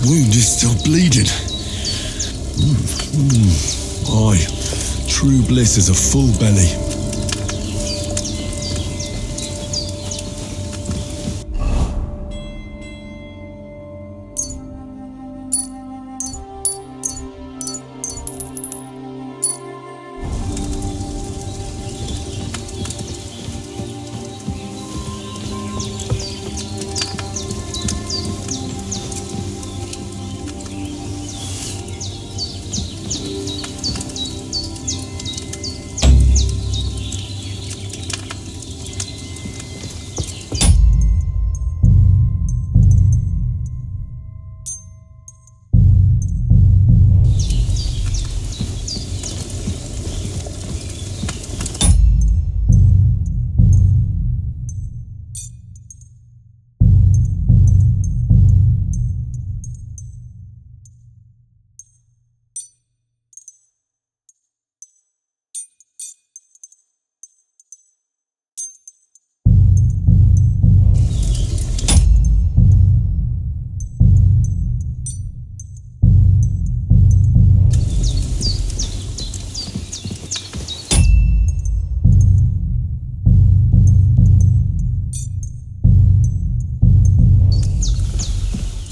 wound is still bleeding. Aye, true bliss is a full belly.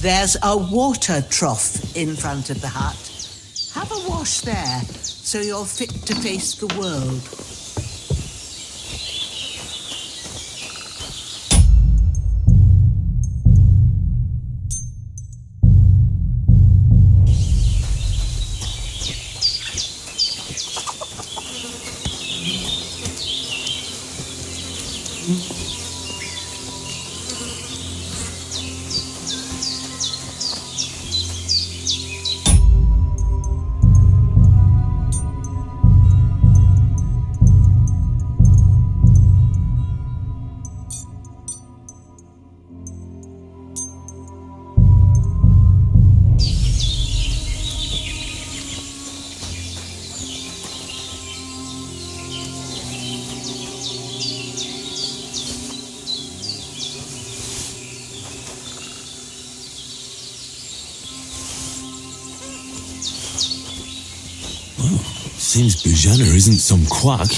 There's a water trough in front of the hut. Have a wash there, so you're fit to face the world. Seems Bujana isn't some quack.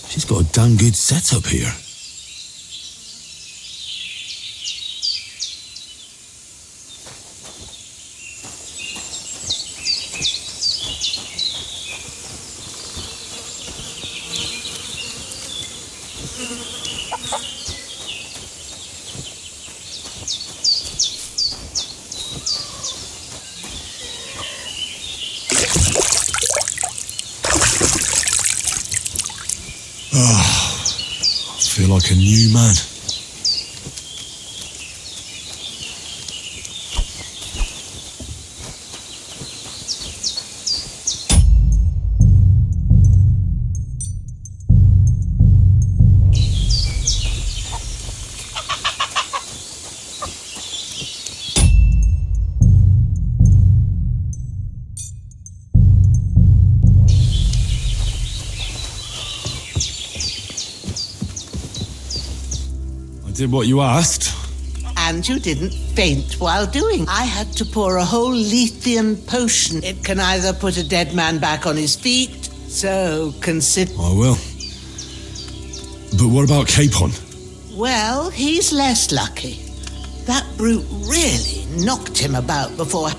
She's got a damn good setup here. I feel like a new man. Did what you asked. And you didn't faint while doing. I had to pour a whole Lethean potion. It can either put a dead man back on his feet, so consider... I will. But what about Capon? Well, he's less lucky. That brute really knocked him about before.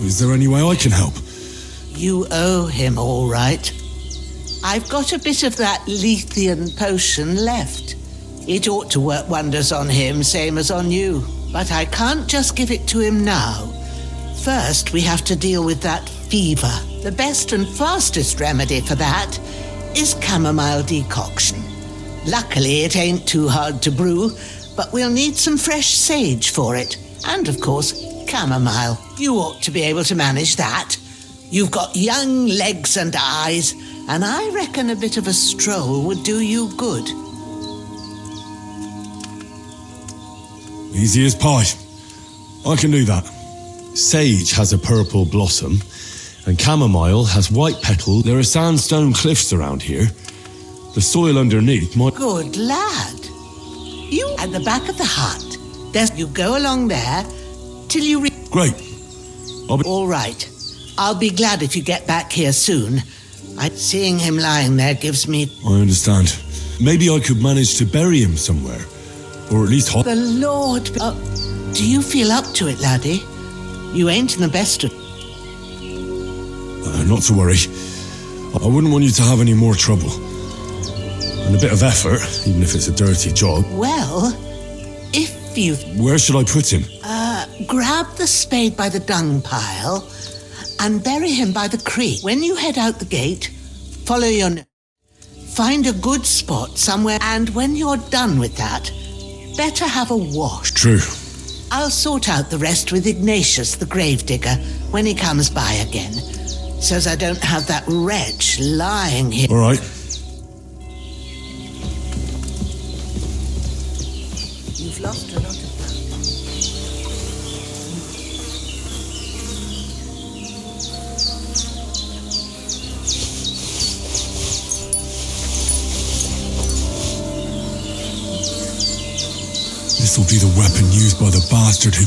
Is there any way I can help? You owe him, all right. I've got a bit of that Lethean potion left. It ought to work wonders on him, same as on you. But I can't just give it to him now. First, we have to deal with that fever. The best and fastest remedy for that is chamomile decoction. Luckily, it ain't too hard to brew, but we'll need some fresh sage for it. And, of course, chamomile. You ought to be able to manage that. You've got young legs and eyes, and I reckon a bit of a stroll would do you good. Easy as pie. I can do that. Sage has a purple blossom, and chamomile has white petals. There are sandstone cliffs around here. The soil underneath might... Good lad. You at the back of the hut. You go along there, till you Great. I'll be... All right. I'll be glad if you get back here soon. Seeing him lying there gives me... I understand. Maybe I could manage to bury him somewhere. Or at least... The Lord... do you feel up to it, laddie? You ain't in the best of... Not to worry. I wouldn't want you to have any more trouble. And a bit of effort, even if it's a dirty job. Well, if you... Where should I put him? Grab the spade by the dung pile and bury him by the creek. When you head out the gate, follow your... Find a good spot somewhere, and when you're done with that, better have a wash. True. I'll sort out the rest with Ignatius, the gravedigger, when he comes by again. Says I don't have that wretch lying here. All right. You've lost a lot of blood. This will be the weapon used by the bastard who...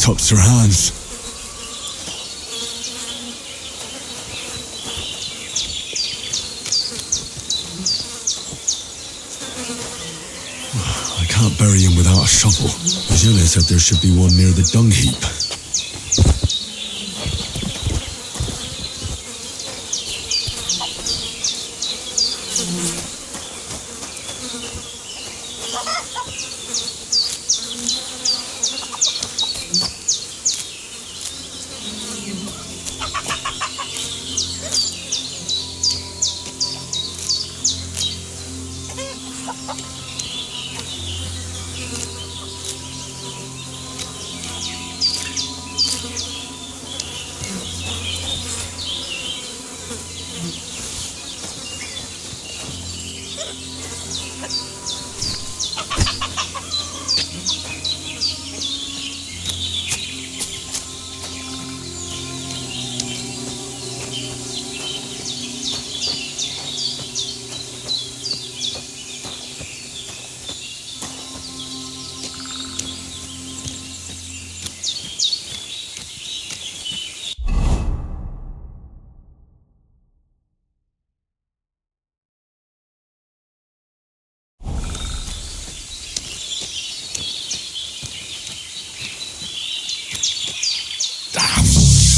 Tops her hands. I can't bury him without a shovel. Gilles said there should be one near the dung heap.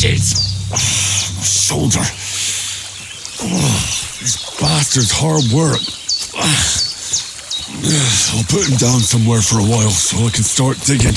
Shit! My shoulder. This bastard's hard work. I'll put him down somewhere for a while so I can start digging.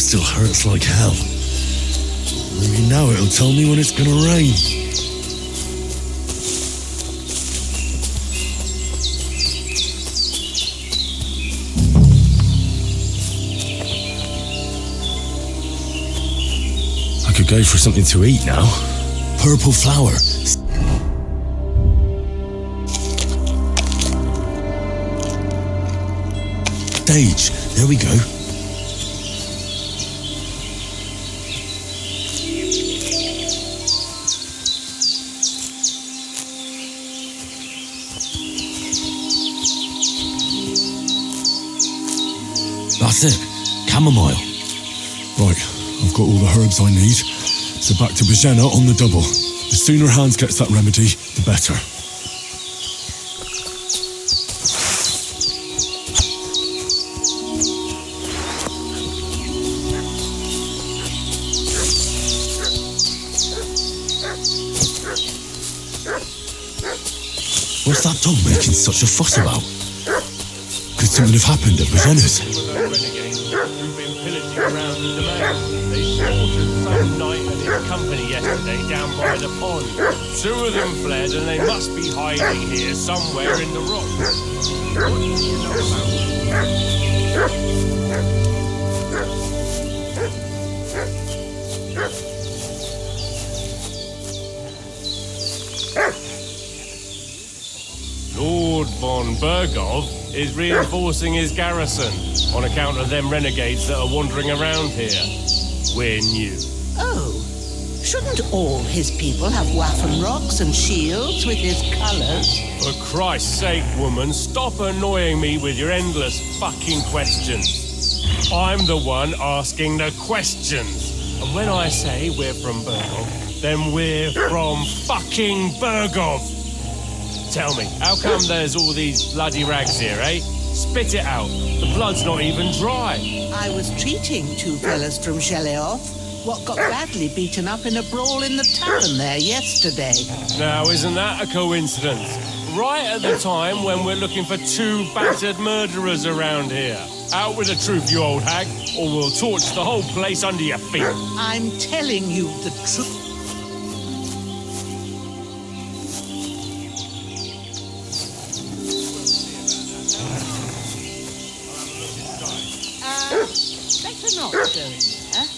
still hurts like hell. Maybe now it'll tell me when it's gonna rain. I could go for something to eat now. Purple flower. Sage. There we go. That's it. Chamomile. Right, I've got all the herbs I need. So back to Bohemia on the double. The sooner Hans gets that remedy, the better. What's that dog making such a fuss about? Could something have happened at Bohemia's? Renegades who've been pillaging around the domain. They slaughtered some knight and his company yesterday down by the pond. 2 of them fled and they must be hiding here somewhere in the rocks. What do you know Lord von Bergov is reinforcing his garrison on account of them renegades that are wandering around here. We're new. Oh, shouldn't all his people have waffen rocks and shields with his colours? For Christ's sake, woman, stop annoying me with your endless fucking questions. I'm the one asking the questions. And when I say we're from Bergov, then we're from fucking Bergov. Tell me, how come there's all these bloody rags here, eh? Spit it out. The blood's not even dry. I was treating 2 fellas from Sheleov, what got badly beaten up in a brawl in the tavern there yesterday. Now, isn't that a coincidence? Right at the time when we're looking for 2 battered murderers around here. Out with the truth, you old hag, or we'll torch the whole place under your feet. I'm telling you the truth. Better not go in there.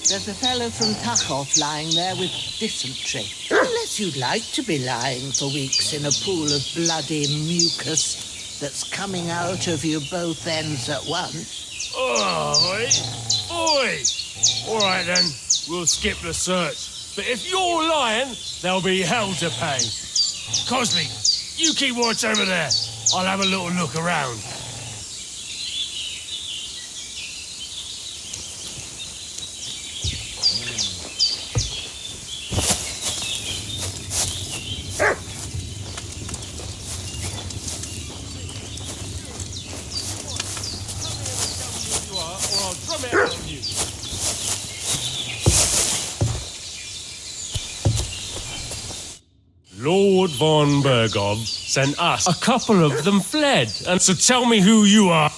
There's a fellow from Tachov lying there with dysentery. Unless you'd like to be lying for weeks in a pool of bloody mucus that's coming out of you both ends at once. Oi! Oi! All right then, we'll skip the search. But if you're lying, there'll be hell to pay. Cosley, you keep watch over there. I'll have a little look around. Lord von Bergov sent us. A couple of them fled. And so tell me who you are.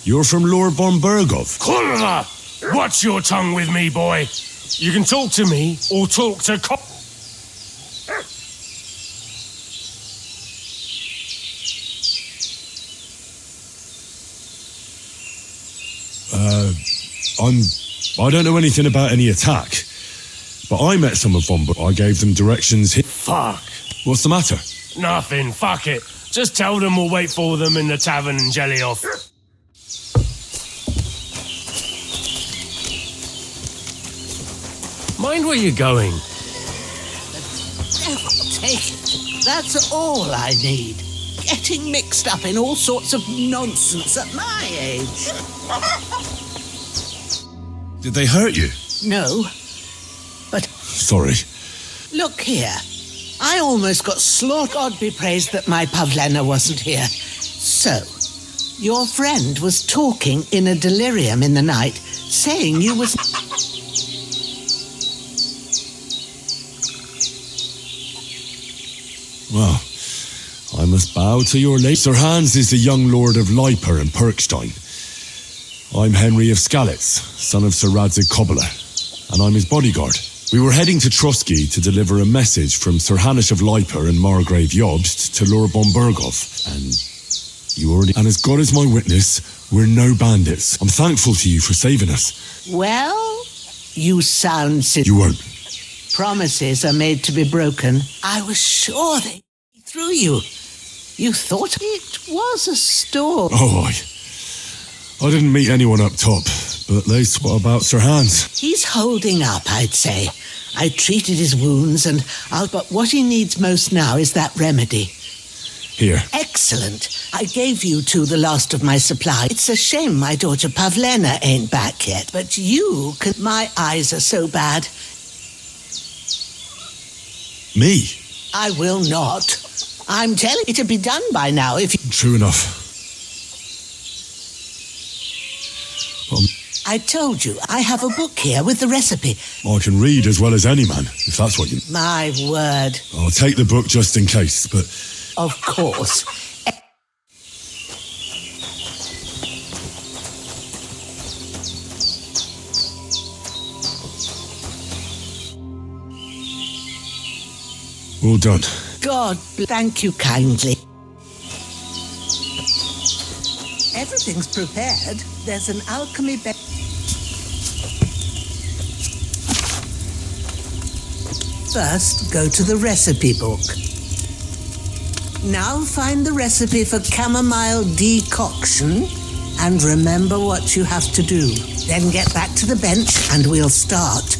You're from Lord von Bergov? Kurva! Watch your tongue with me, boy. You can talk to me or talk to I don't know anything about any attack. But I met some of them, but I gave them directions here. Fuck. What's the matter? Nothing, fuck it. Just tell them we'll wait for them in the tavern in Jelioff. Mind where you're going. Take it. That's all I need. Getting mixed up in all sorts of nonsense at my age. Did they hurt you? No. But Sorry. look here. I almost got slaughtered. God be praised that my Pavlena wasn't here. So, your friend was talking in a delirium in the night, saying you was... Well, I must bow to your late. Sir Hans is the young lord of Leiper and Perkstein. I'm Henry of Skalitz, son of Sir Radzig Cobbler, and I'm his bodyguard. We were heading to Trusky to deliver a message from Sir Hanish of Leiper and Margrave Jobst to Lord Bombergov, and as God is my witness, we're no bandits. I'm thankful to you for saving us. Well, you sound You won't. Promises are made to be broken. I was sure they through you. You thought it was a storm. Oh, I didn't meet anyone up top, but at least what about Sir Hans? He's holding up, I'd say. I treated his wounds, but what he needs most now is that remedy. Here. Excellent. I gave you two the last of my supply. It's a shame my daughter Pavlena ain't back yet, but you can... My eyes are so bad. Me? I will not. I'm telling you, it'd be done by now if you... True enough. I told you, I have a book here with the recipe. I can read as well as any man, if that's what you... My word. I'll take the book just in case, but... Of course. All done. God, thank you kindly. Everything's prepared. There's an alchemy bed. First, go to the recipe book. Now find the recipe for chamomile decoction and remember what you have to do. Then get back to the bench and we'll start.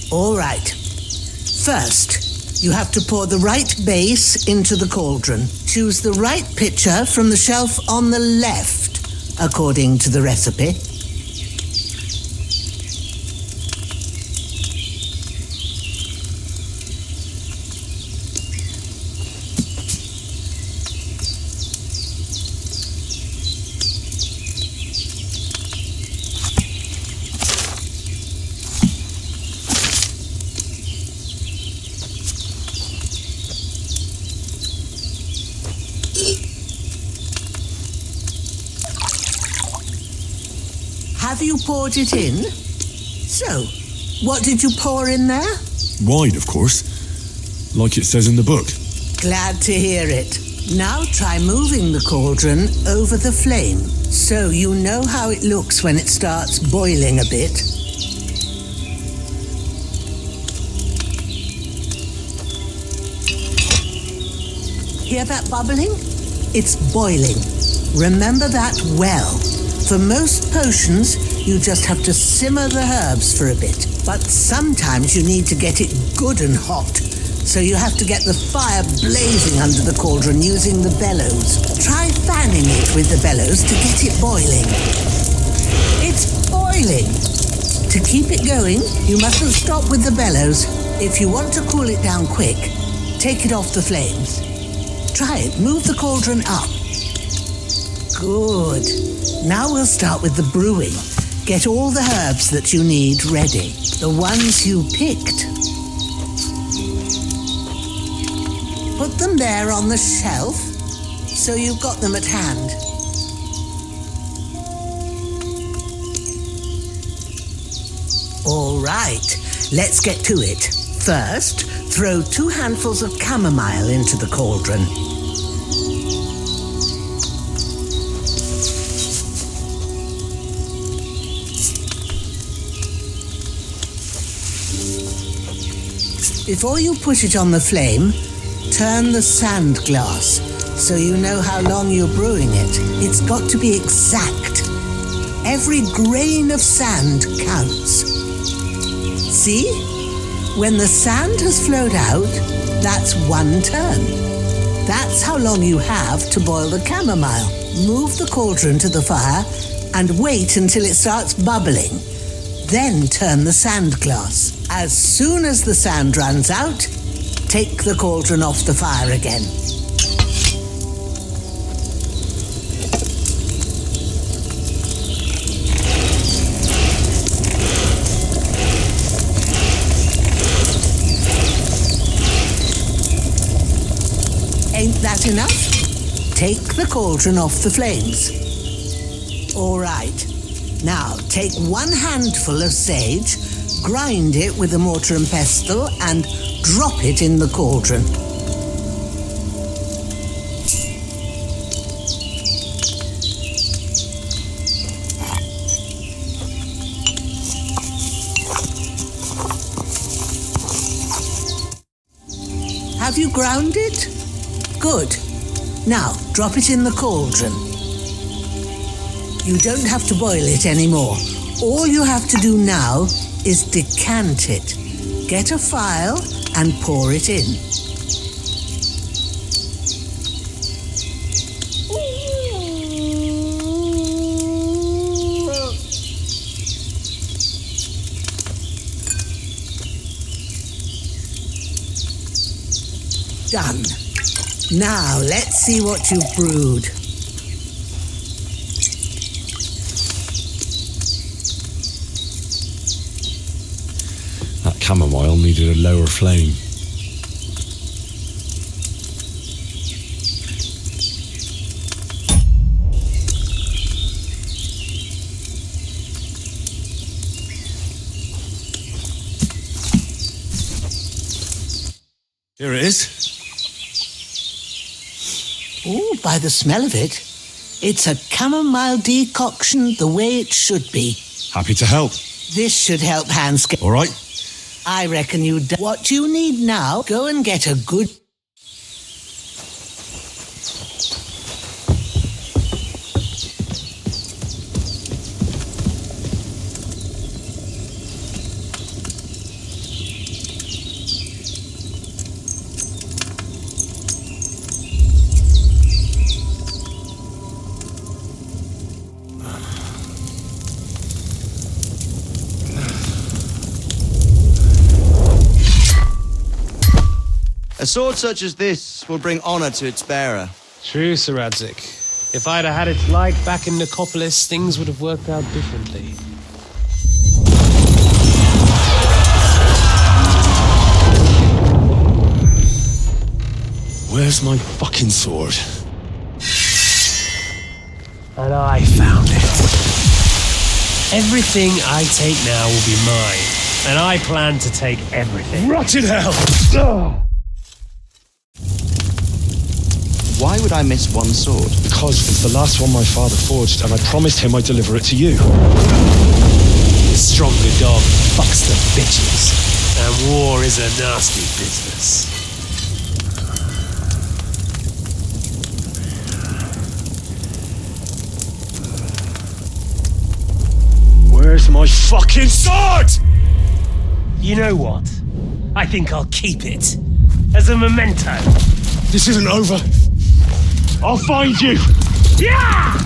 All right. First, you have to pour the right base into the cauldron. Choose the right pitcher from the shelf on the left, according to the recipe. Have you poured it in? So, what did you pour in there? Wine, of course. Like it says in the book. Glad to hear it. Now try moving the cauldron over the flame, so you know how it looks when it starts boiling a bit. Hear that bubbling? It's boiling. Remember that well. For most potions, you just have to simmer the herbs for a bit. But sometimes you need to get it good and hot. So you have to get the fire blazing under the cauldron using the bellows. Try fanning it with the bellows to get it boiling. It's boiling. To keep it going, you mustn't stop with the bellows. If you want to cool it down quick, take it off the flames. Try it. Move the cauldron up. Good. Now we'll start with the brewing. Get all the herbs that you need ready. The ones you picked. Put them there on the shelf, so you've got them at hand. All right, let's get to it. First, throw 2 handfuls of chamomile into the cauldron. Before you put it on the flame, turn the sand glass so you know how long you're brewing it. It's got to be exact. Every grain of sand counts. See? When the sand has flowed out, that's 1 turn. That's how long you have to boil the chamomile. Move the cauldron to the fire and wait until it starts bubbling. Then turn the sand glass. As soon as the sand runs out, take the cauldron off the fire again. Ain't that enough? Take the cauldron off the flames. All right. Now, take 1 handful of sage, grind it with a mortar and pestle, and drop it in the cauldron. Have you ground it? Good. Now, drop it in the cauldron. You don't have to boil it anymore. All you have to do now is decant it. Get a phial and pour it in. Done. Now, let's see what you've brewed. That chamomile needed a lower flame. Here it is. Oh, by the smell of it, it's a chamomile decoction the way it should be. Happy to help. This should help Hans get... All right. I reckon you do. What you need now, go and get a good... A sword such as this will bring honor to its bearer. True, Sir Radzik. If I'd have had its like back in Nicopolis, things would have worked out differently. Where's my fucking sword? And I found it. Everything I take now will be mine, and I plan to take everything. Rotted hell! Ugh. Why would I miss one sword? Because it's the last one my father forged, and I promised him I'd deliver it to you. The stronger dog fucks the bitches, and war is a nasty business. Where's my fucking sword? You know what? I think I'll keep it as a memento. This isn't over. I'll find you! Yeah!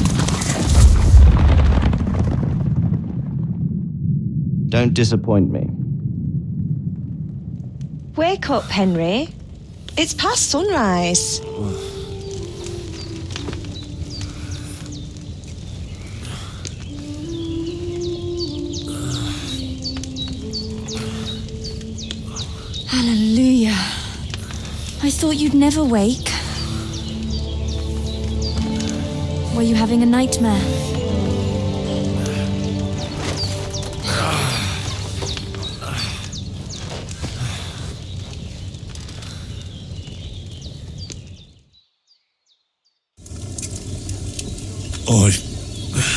Don't disappoint me. Wake up, Henry. It's past sunrise. Hallelujah. I thought you'd never wake. Were you having a nightmare?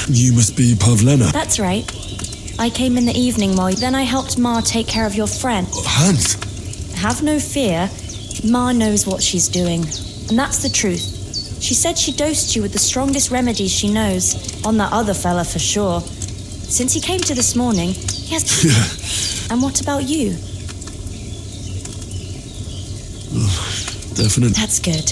You must be Pavlena. That's right. I came in the evening while then I helped Ma take care of your friend. Hans! Have no fear. Ma knows what she's doing. And that's the truth. She said she dosed you with the strongest remedies she knows. On that other fella for sure. Since he came to this morning, he has... Yeah. And what about you? Definite. That's good.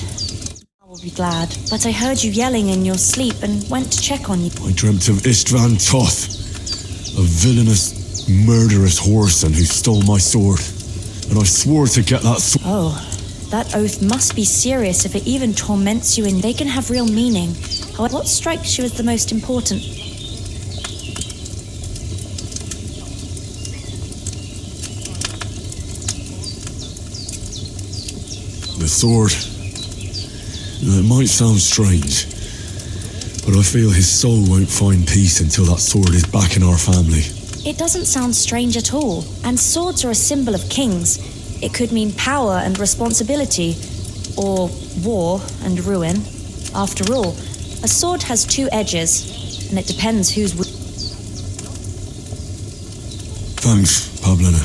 I will be glad. But I heard you yelling in your sleep and went to check on you. I dreamt of Istvan Toth, a villainous, murderous whoreson who stole my sword and I swore to get that sword. Oh, that oath must be serious if it even torments you, and they can have real meaning. However, what strikes you as the most important? The sword. It might sound strange, but I feel his soul won't find peace until that sword is back in our family. It doesn't sound strange at all, and swords are a symbol of kings. It could mean power and responsibility, or war and ruin. After all, a sword has two edges, and it depends who's... Thanks, Pavlina.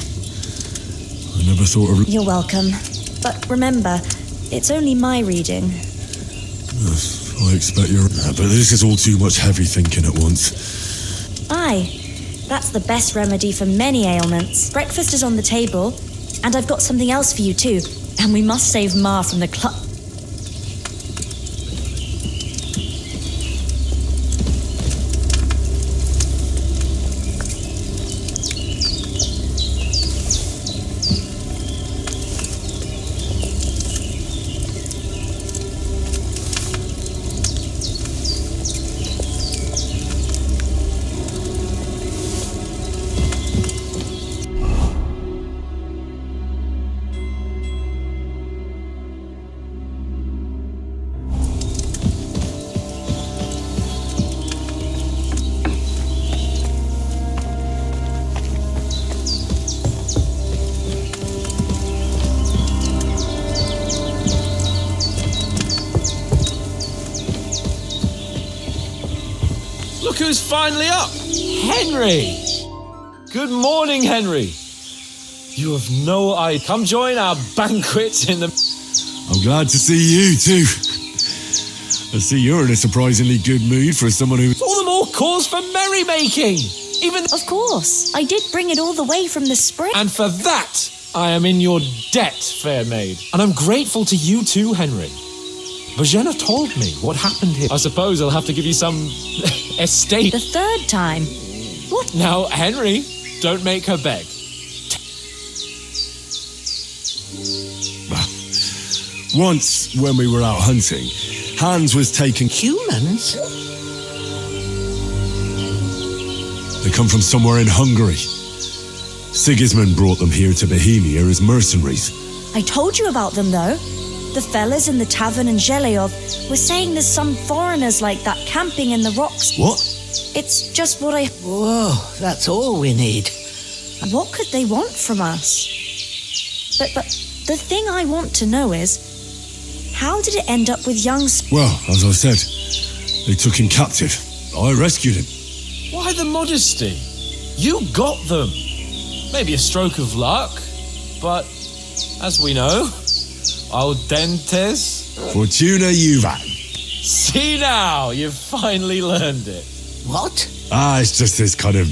I never thought of... You're welcome. But remember, it's only my reading. Yes, I expect you're... But this is all too much heavy thinking at once. Aye, that's the best remedy for many ailments. Breakfast is on the table, and I've got something else for you too. And we must save Ma from the club. Look who's finally up! Henry! Good morning, Henry. You have no idea. Come join our banquet in the... I'm glad to see you too. I see you're in a surprisingly good mood for someone who... All the more cause for merrymaking! Even... Of course, I did bring it all the way from the spring. And for that, I am in your debt, fair maid. And I'm grateful to you too, Henry. Bohemia told me what happened here. I suppose I'll have to give you some estate. The third time. What? Now, Henry, don't make her beg. Once, when we were out hunting, Hans was taking... Humans? They come from somewhere in Hungary. Sigismund brought them here to Bohemia as mercenaries. I told you about them, though. The fellas in the tavern in Zheleyov were saying there's some foreigners like that camping in the rocks. What? It's just what I... Whoa, that's all we need. What could they want from us? But the thing I want to know is, how did it end up with young... Well, as I said, they took him captive. I rescued him. Why the modesty? You got them. Maybe a stroke of luck, but as we know, audentes. Fortuna juvat. See now, you've finally learned it. What? It's just this kind of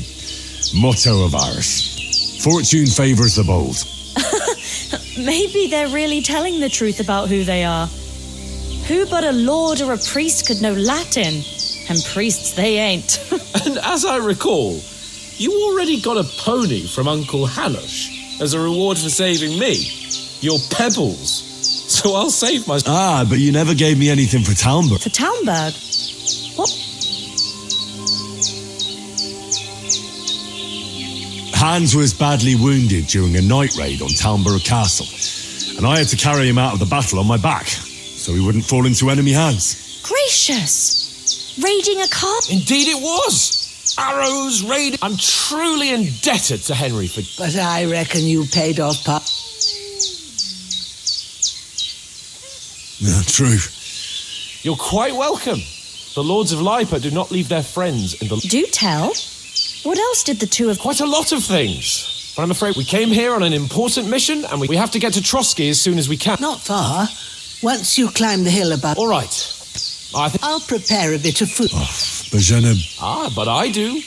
motto of ours. Fortune favours the bold. Maybe they're really telling the truth about who they are. Who but a lord or a priest could know Latin? And priests they ain't. And as I recall, you already got a pony from Uncle Halosh as a reward for saving me. Your pebbles. So I'll save my... But you never gave me anything for Talmberg. For Talmberg? What? Hans was badly wounded during a night raid on Talmberg Castle, and I had to carry him out of the battle on my back, so he wouldn't fall into enemy hands. Gracious! Raiding a car? Indeed it was! Arrows, raid... I'm truly indebted to Henry for... But I reckon you paid off, Pop. Yeah, true. You're quite welcome. The Lords of Lipa do not leave their friends in the... Do tell. What else did the two of... Quite a lot of things. But I'm afraid we came here on an important mission, and we have to get to Trotsky as soon as we can. Not far. Once you climb the hill above... All right. I'll prepare a bit of food. Bohemia. But I do.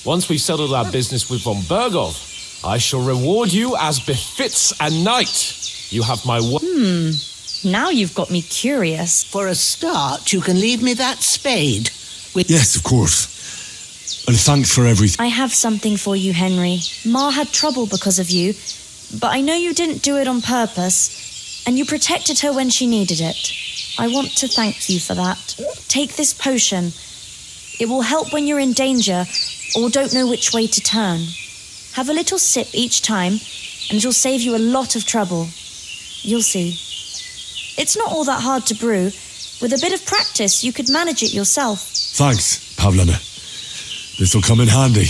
Once we've settled our business with von Bergov, I shall reward you as befits a knight. You have my word. Now you've got me curious. For a start, you can leave me that spade. Yes, of course. And thanks for everything. I have something for you, Henry. Ma had trouble because of you. but I know you didn't do it on purpose, and you protected her when she needed it. I want to thank you for that. Take this potion. It will help when you're in danger or don't know which way to turn. Have a little sip each time, and it'll save you a lot of trouble. You'll see. It's not all that hard to brew. With a bit of practice, you could manage it yourself. Thanks, Pavlena. This'll come in handy.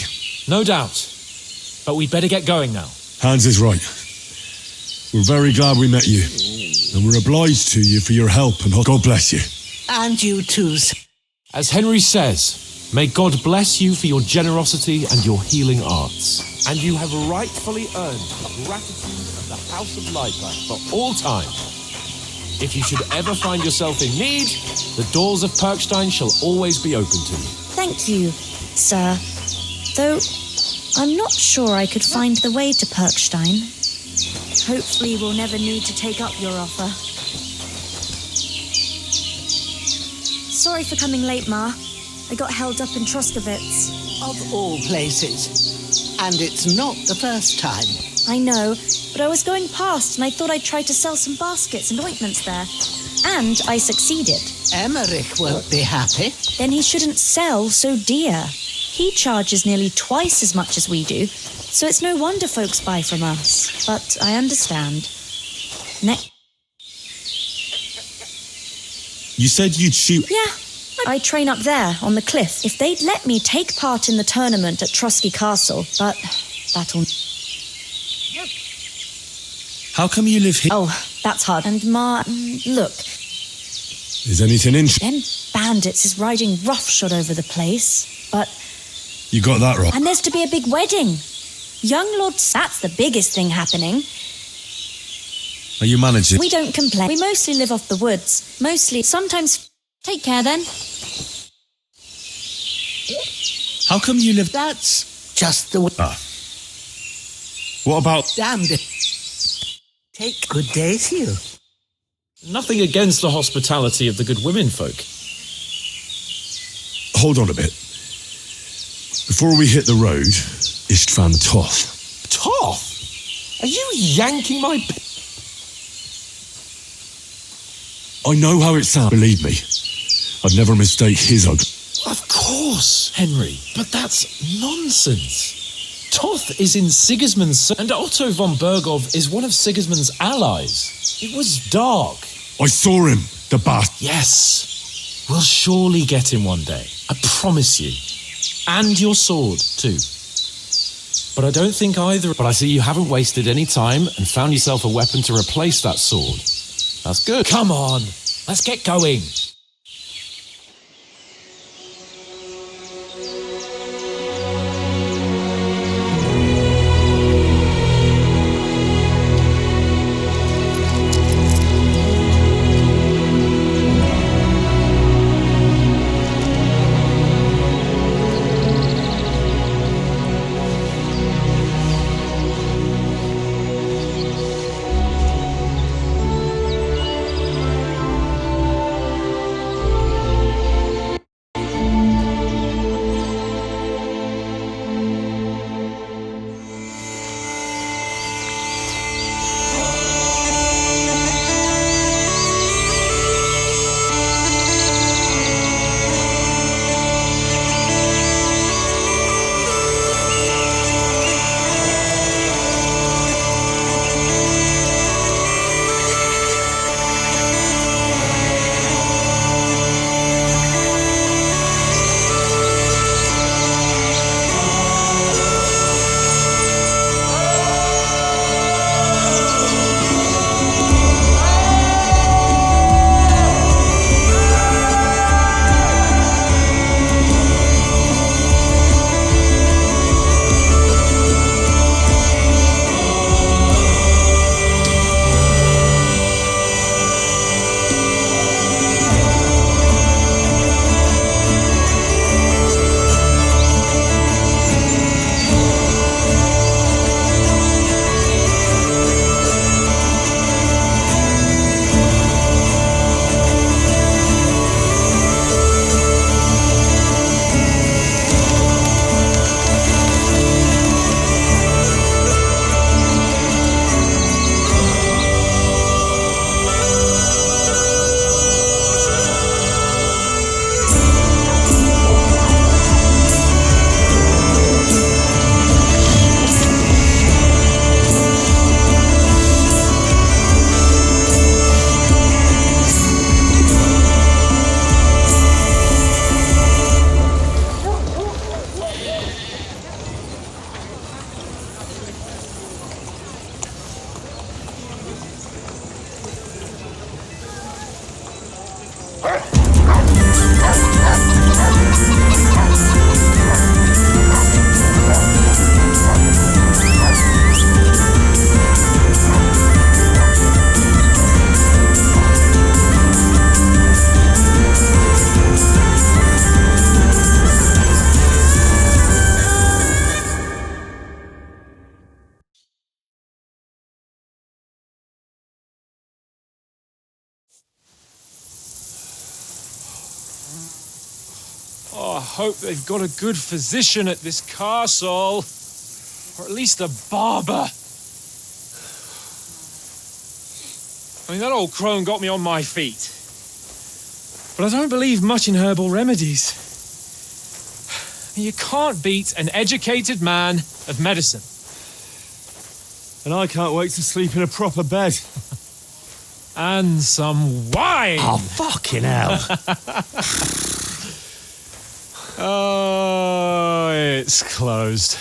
No doubt. But we'd better get going now. Hans is right. We're very glad we met you. And we're obliged to you for your help, and God bless you. And you too, sir. As Henry says, may God bless you for your generosity and your healing arts. And you have rightfully earned the gratitude of the House of Lipa for all time. If you should ever find yourself in need, the doors of Perkstein shall always be open to you. Thank you, sir. Though I'm not sure I could find the way to Perkstein. Hopefully we'll never need to take up your offer. Sorry for coming late, Ma. I got held up in Troskowitz. Of all places. And it's not the first time. I know, but I was going past and I thought I'd try to sell some baskets and ointments there. And I succeeded. Emmerich won't be happy. Then he shouldn't sell so dear. He charges nearly twice as much as we do, so it's no wonder folks buy from us. But I understand. You said you'd shoot... Yeah, I train up there on the cliff. If they'd let me take part in the tournament at Trusky Castle, but that'll... How come you live here? Oh, that's hard. And Ma, look, Is anything interesting? them bandits is riding roughshod over the place, but... You got that right. And there's to be a big wedding. Young Lord, that's the biggest thing happening. Are you managing? We don't complain. We mostly live off the woods. Mostly. Sometimes... Take care, then. How come you live... That's just the way. What about... Damned it. Take good day to you. Nothing against the hospitality of the good women folk. Hold on a bit. Before we hit the road, Istvan Toth. Toth? Are you yanking my... I know how it sounds, believe me. I'd never mistake his ugly. Of course, Henry, but that's nonsense. Toth is in Sigismund's... And Otto von Bergov is one of Sigismund's allies. It was dark. I saw him, the bastard. Yes. We'll surely get him one day. I promise you. And your sword, too. But I don't think either... But I see you haven't wasted any time and found yourself a weapon to replace that sword. That's good. Come on, let's get going. Oh, I hope they've got a good physician at this castle. Or at least a barber. I mean, that old crone got me on my feet. But I don't believe much in herbal remedies. You can't beat an educated man of medicine. And I can't wait to sleep in a proper bed. And some wine! Oh, fucking hell. Oh, it's closed.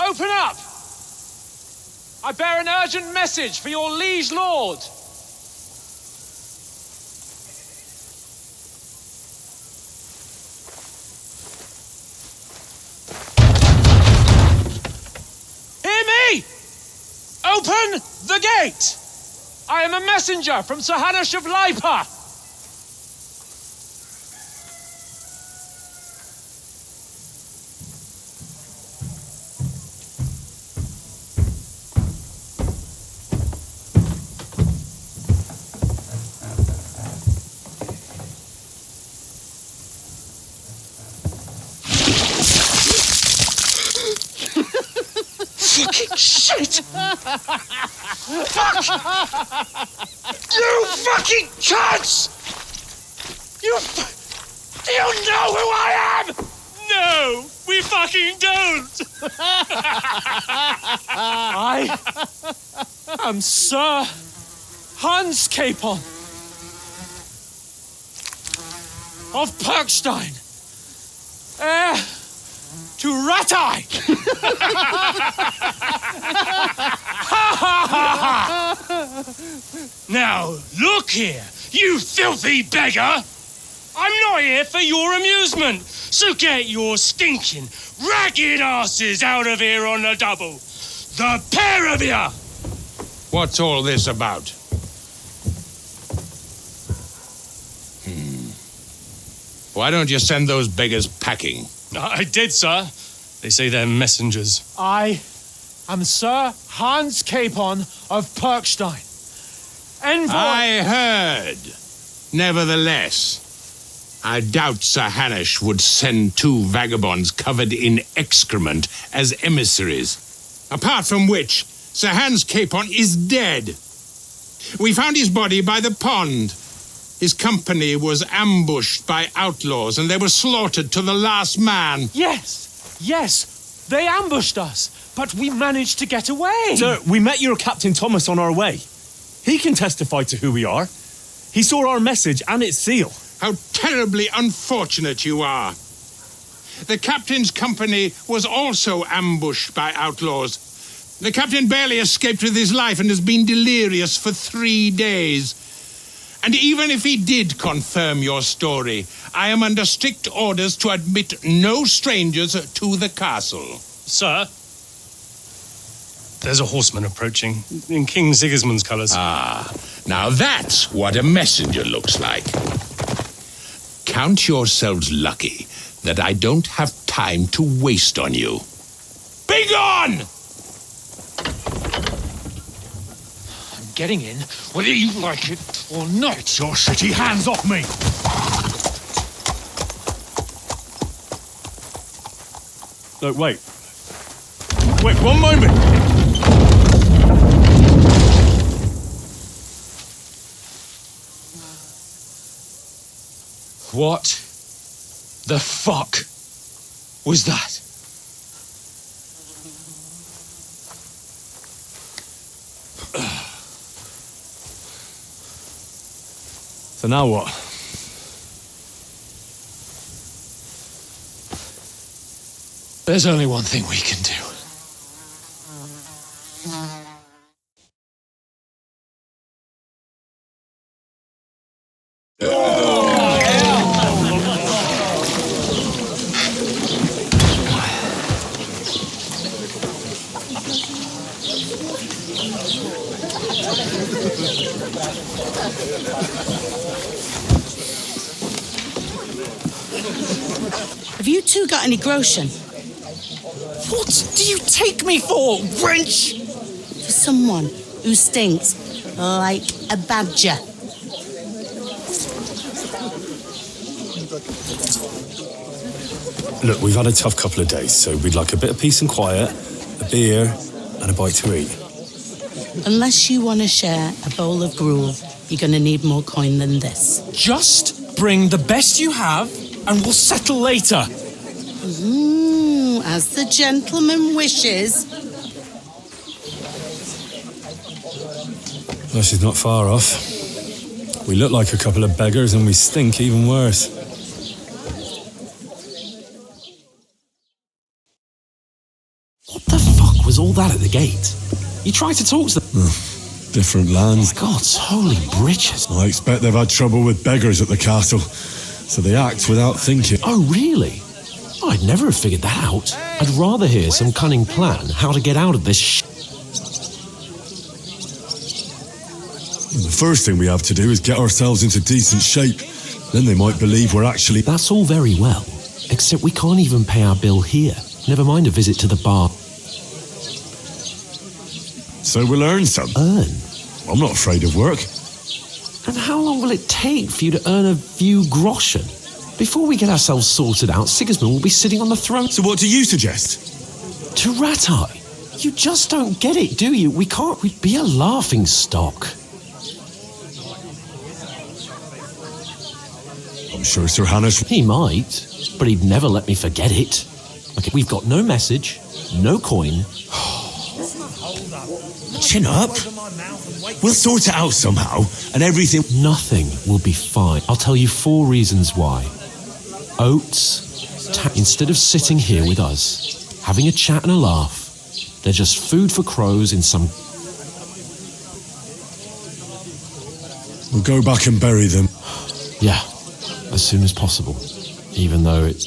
Open up! I bear an urgent message for your liege lord. Hear me! Open the gate! I am a messenger from Sir Hanush of Lipa. Fucking shit! Fuck! You fucking cunts! Do you know who I am? No, we fucking don't! I am Sir Hans Capon of Perkstein, heir to Ratai! Now, look here, you filthy beggar! I'm not here for your amusement, so get your stinking, ragged asses out of here on the double! The pair of you! What's all this about? Why don't you send those beggars packing? I did, sir. They say they're messengers. I am Sir Hans Capon of Perkstein. Envoy... I heard. Nevertheless, I doubt Sir Hanush would send two vagabonds covered in excrement as emissaries. Apart from which, Sir Hans Capon is dead. We found his body by the pond. His company was ambushed by outlaws and they were slaughtered to the last man. Yes, they ambushed us, but we managed to get away. Sir, we met your Captain Thomas on our way. He can testify to who we are. He saw our message and its seal. How terribly unfortunate you are. The captain's company was also ambushed by outlaws. The captain barely escaped with his life and has been delirious for 3 days. And even if he did confirm your story, I am under strict orders to admit no strangers to the castle. Sir, there's a horseman approaching in King Sigismund's colours. Ah, now that's what a messenger looks like. Count yourselves lucky that I don't have time to waste on you. Be gone! Getting in, whether you like it or not. Get your shitty hands off me! No, wait. Wait, 1 moment! What the fuck was that? So now what? There's only one thing we can do. Have you two got any groschen? What do you take me for, wench? For someone who stinks like a badger. Look, we've had a tough couple of days, so we'd like a bit of peace and quiet, a beer, and a bite to eat. Unless you want to share a bowl of gruel, you're going to need more coin than this. Just bring the best you have, and we'll settle later. As the gentleman wishes. Well, she's not far off. We look like a couple of beggars, and we stink even worse. What the fuck was all that at the gate? You tried to talk to them. Different lands. God's holy britches. I expect they've had trouble with beggars at the castle, so they act without thinking. Oh, really? I'd never have figured that out. I'd rather hear some cunning plan how to get out of this The first thing we have to do is get ourselves into decent shape. Then they might believe we're actually... That's all very well, except we can't even pay our bill here. Never mind a visit to the bar. So we'll earn some. Earn? I'm not afraid of work. And how long will it take for you to earn a few groschen? Before we get ourselves sorted out, Sigismund will be sitting on the throne. So what do you suggest? To Ratai, you just don't get it, do you? We'd be a laughing stock. I'm sure Sir Hanush... He might, but he'd never let me forget it. Okay, we've got no message, no coin. Chin up. We'll sort it out somehow, and everything... Nothing will be fine. I'll tell you 4 reasons why. Oates, instead of sitting here with us, having a chat and a laugh, they're just food for crows in some... We'll go back and bury them. Yeah, as soon as possible, even though it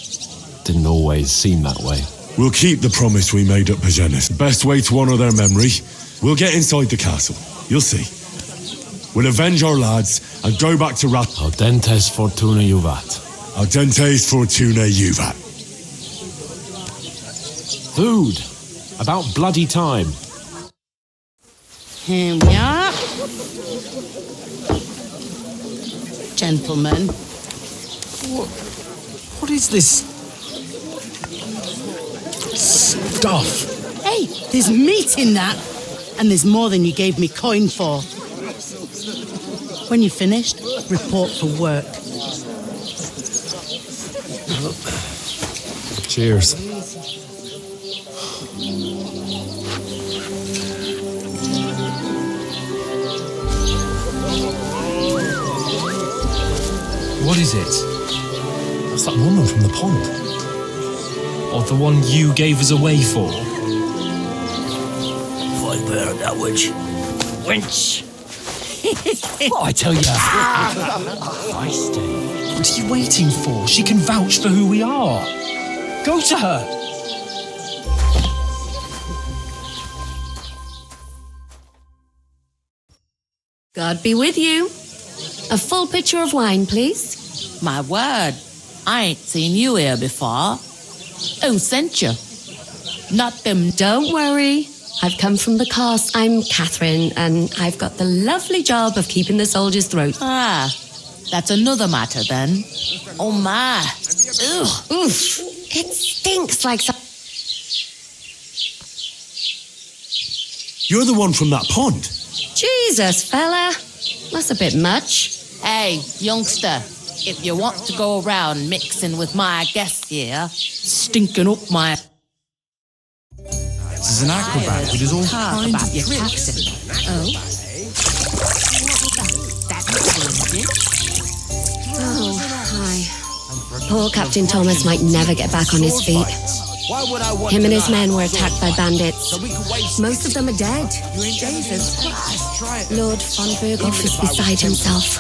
didn't always seem that way. We'll keep the promise we made at Pagenis. Best way to honour their memory, we'll get inside the castle. You'll see. We'll avenge our lads and go back to Rat... Audentes fortuna juvat. Audentes fortuna juvat. Food. About bloody time. Here we are. Gentlemen. What is this stuff? Hey, there's meat in that. And there's more than you gave me coin for. When you're finished, report for work. Cheers. What is it? That's that woman from the pond. Or the one you gave us away for? There, that witch. Wench! What I tell you? Feisty. What are you waiting for? She can vouch for who we are. Go to her. God be with you. A full pitcher of wine, please. My word, I ain't seen you here before. Who sent you? Not them. Don't worry. I've come from the coast. I'm Catherine, and I've got the lovely job of keeping the soldiers' throats. Ah, that's another matter then. Oh my. Ugh. Oof. It stinks like some... You're the one from that pond. Jesus, fella. That's a bit much. Hey, youngster, if you want to go around mixing with my guests here, stinking up my... This is an acrobat who does all kinds about of your tricks. captain. Oh? That's Poor Captain Thomas might never get back on his feet. Him and his men were attacked by bandits. Most of them are dead. Jesus Christ. Lord von Berghoff is beside himself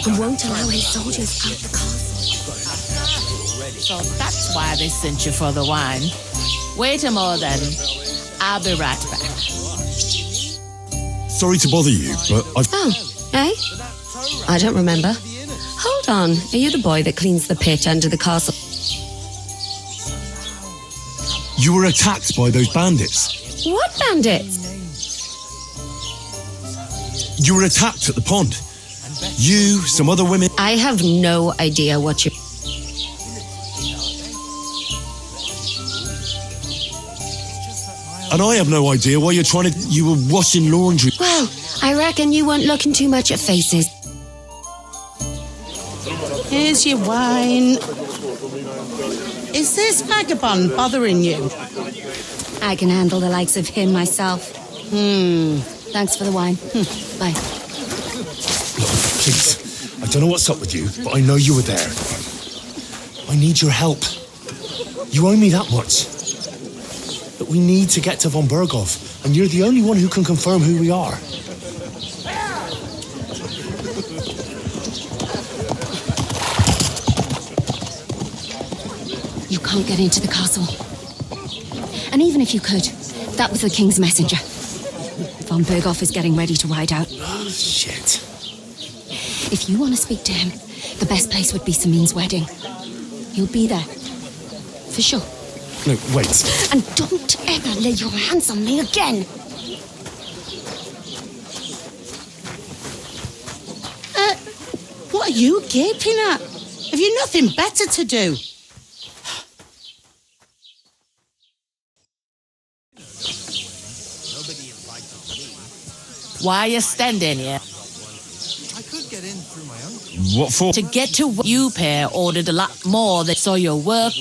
and won't allow his soldiers out the castle. So that's why they sent you for the wine. Wait a moment then. I'll be right back. Sorry to bother you, but I've... Oh, eh? I don't remember. Hold on. Are you the boy that cleans the pit under the castle? You were attacked by those bandits. What bandits? You were attacked at the pond. You, some other women... I have no idea what you... And I have no idea why you're trying to... You were washing laundry. Well, I reckon you weren't looking too much at faces. Here's your wine. Is this vagabond bothering you? I can handle the likes of him myself. Thanks for the wine. Bye. Please, I don't know what's up with you, but I know you were there. I need your help. You owe me that much. But we need to get to von Berghoff, and you're the only one who can confirm who we are. You can't get into the castle. And even if you could, that was the king's messenger. Von Berghoff is getting ready to ride out. Shit. If you want to speak to him, the best place would be Samine's wedding. He'll be there. For sure. No, wait. And don't ever lay your hands on me again. What are you gaping at? Have you nothing better to do? Why are you standing here? I could get in through my own. What for? To get to you pair ordered a lot more than saw your work.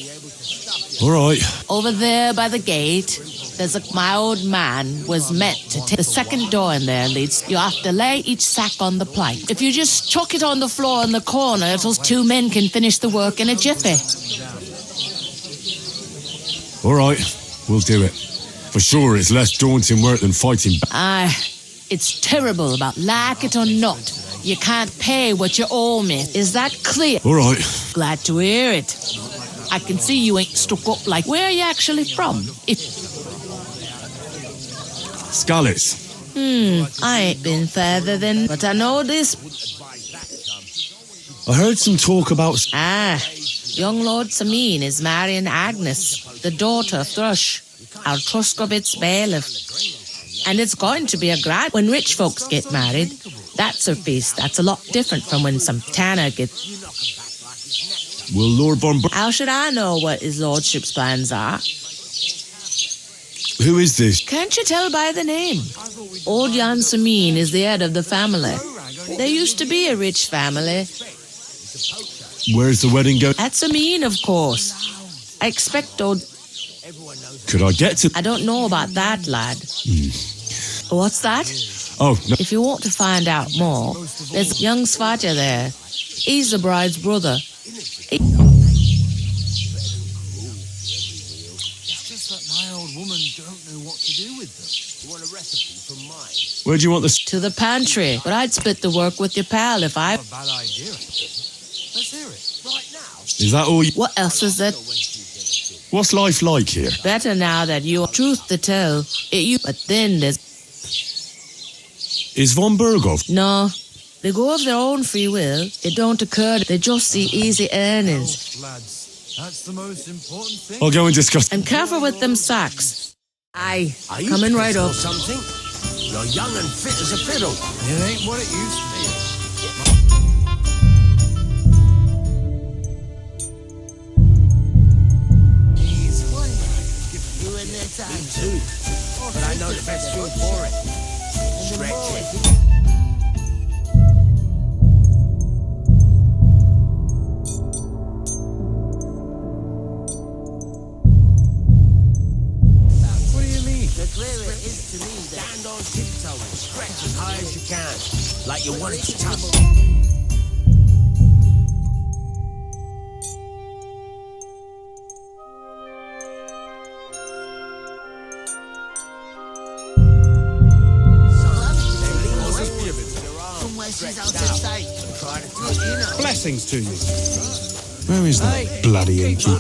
All right. Over there by the gate, there's my old man was meant to take the second door in there leads. You have to lay each sack on the plank. If you just chuck it on the floor in the corner, those two men can finish the work in a jiffy. All right, we'll do it. For sure, it's less daunting work than fighting. Aye, it's terrible about like it or not. You can't pay what you owe me. Is that clear? All right. Glad to hear it. I can see you ain't stuck up like... Where are you actually from? Scallis. I ain't been further than... But I know this... I heard some talk about... Young Lord Samine is marrying Agnes, the daughter of Thrush, our Truscovitz bailiff. And it's going to be a grand... When rich folks get married, that's a feast. That's a lot different from when some tanner gets... Will Lord von... How should I know what his lordship's plans are? Who is this? Can't you tell by the name? Old Jan Samine is the head of the family. There used to be a rich family. Where's the wedding going? At Samine, of course. I expect old... Could I get to... I don't know about that, lad. What's that? Oh, no. If you want to find out more, there's young Svatja there. He's the bride's brother. Where do you want this? To the pantry. But I'd split the work with your pal if I... Bad idea. Let's hear it. Right now. Is that all you... What else is it? What's life like here? Better now that you have truth to tell. But then there's... Is von Berghoff... No. They go of their own free will. It don't occur. They just see easy earnings. Lads, that's the most important thing. I'll go and discuss... And careful with them sacks. Aye, coming right up. Something? You're young and fit as a fiddle. It ain't what it used to be. You in there time? Me too. But I know the best thing for it. Stretch it. Stand on tiptoe and stretch as high as you can, like you want it to touch. Blessings to you. Where is that bloody innkeeper?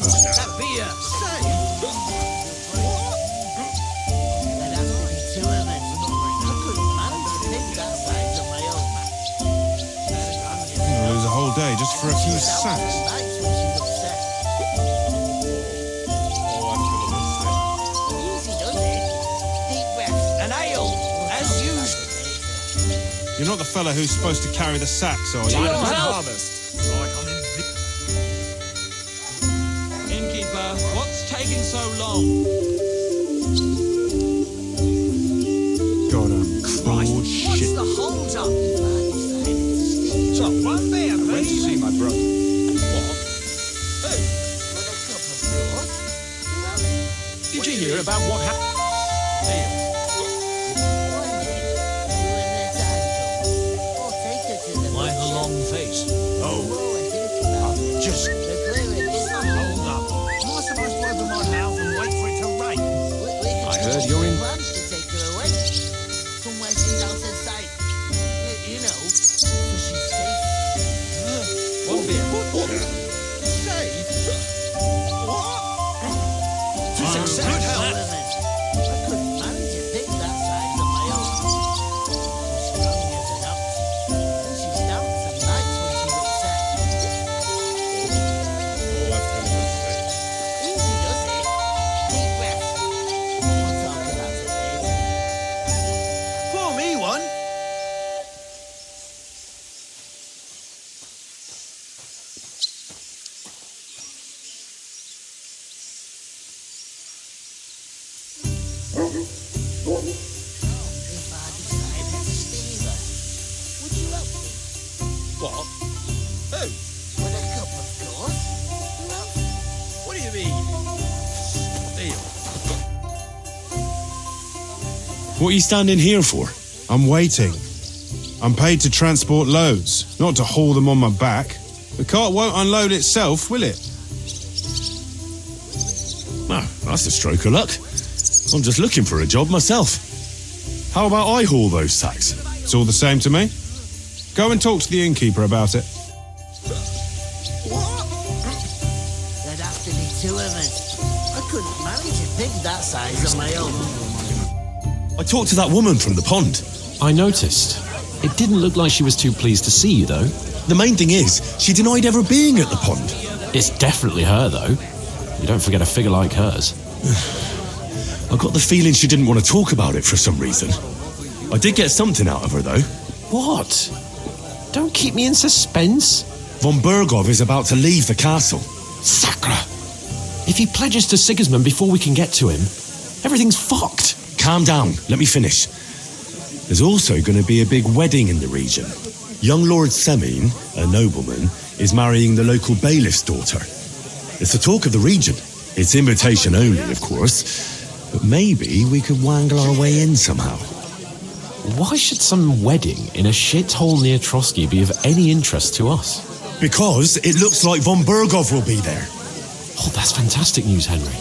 I'll lose a whole day just for a few sacks. You're not the fella who's supposed to carry the sacks, are you? Innkeeper, what's taking so long? God, cold shit. What's the hold up? So, one beer, please. I went to see my brother. What? Who? Did you hear about what happened? Why the long face? Oh, just hold up. Am I supposed to open my mouth and wait for it to rain? I heard you're in. From where she's out of sight. You know, so she's safe. One beer. Safe? What? She's good help. I couldn't manage to pick that size on my own. She's strong as an ox. And she stamps and bites when she's upset. Easy does it. Deep breath. We'll talk about it later. Pour me one. If I decided to steal her, would you help me? What? Who? With a cup, of course. Who else? What do you mean? Steal. What are you standing here for? I'm waiting. I'm paid to transport loads, not to haul them on my back. The cart won't unload itself, will it? Oh, that's a stroke of luck. I'm just looking for a job myself. How about I haul those sacks? It's all the same to me. Go and talk to the innkeeper about it. There'd have to be two of us. I couldn't manage to pick that size on my own. I talked to that woman from the pond. I noticed. It didn't look like she was too pleased to see you, though. The main thing is, she denied ever being at the pond. It's definitely her, though. You don't forget a figure like hers. I got the feeling she didn't want to talk about it for some reason. I did get something out of her, though. What? Don't keep me in suspense. Von Bergov is about to leave the castle. Sacre! If he pledges to Sigismund before we can get to him, everything's fucked. Calm down, let me finish. There's also going to be a big wedding in the region. Young Lord Semine, a nobleman, is marrying the local bailiff's daughter. It's the talk of the region. It's invitation only, of course. But maybe we could wangle our way in somehow. Why should some wedding in a shithole near Trotsky be of any interest to us? Because it looks like Von Bergov will be there. Oh, that's fantastic news, Henry.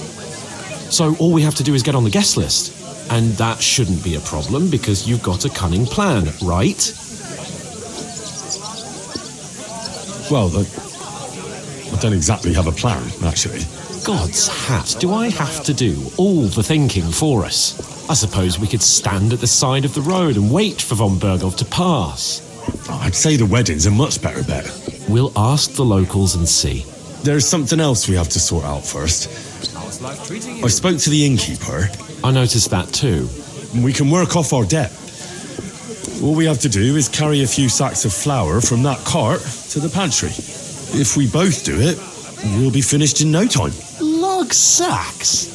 So all we have to do is get on the guest list. And that shouldn't be a problem because you've got a cunning plan, right? Well, I don't exactly have a plan, actually. God's hat, do I have to do all the thinking for us? I suppose we could stand at the side of the road and wait for Von Bergov to pass. I'd say the wedding's a much better bet. We'll ask the locals and see. There's something else we have to sort out first. I spoke to the innkeeper. I noticed that too. We can work off our debt. All we have to do is carry a few sacks of flour from that cart to the pantry. If we both do it, we'll be finished in no time. Lug sacks?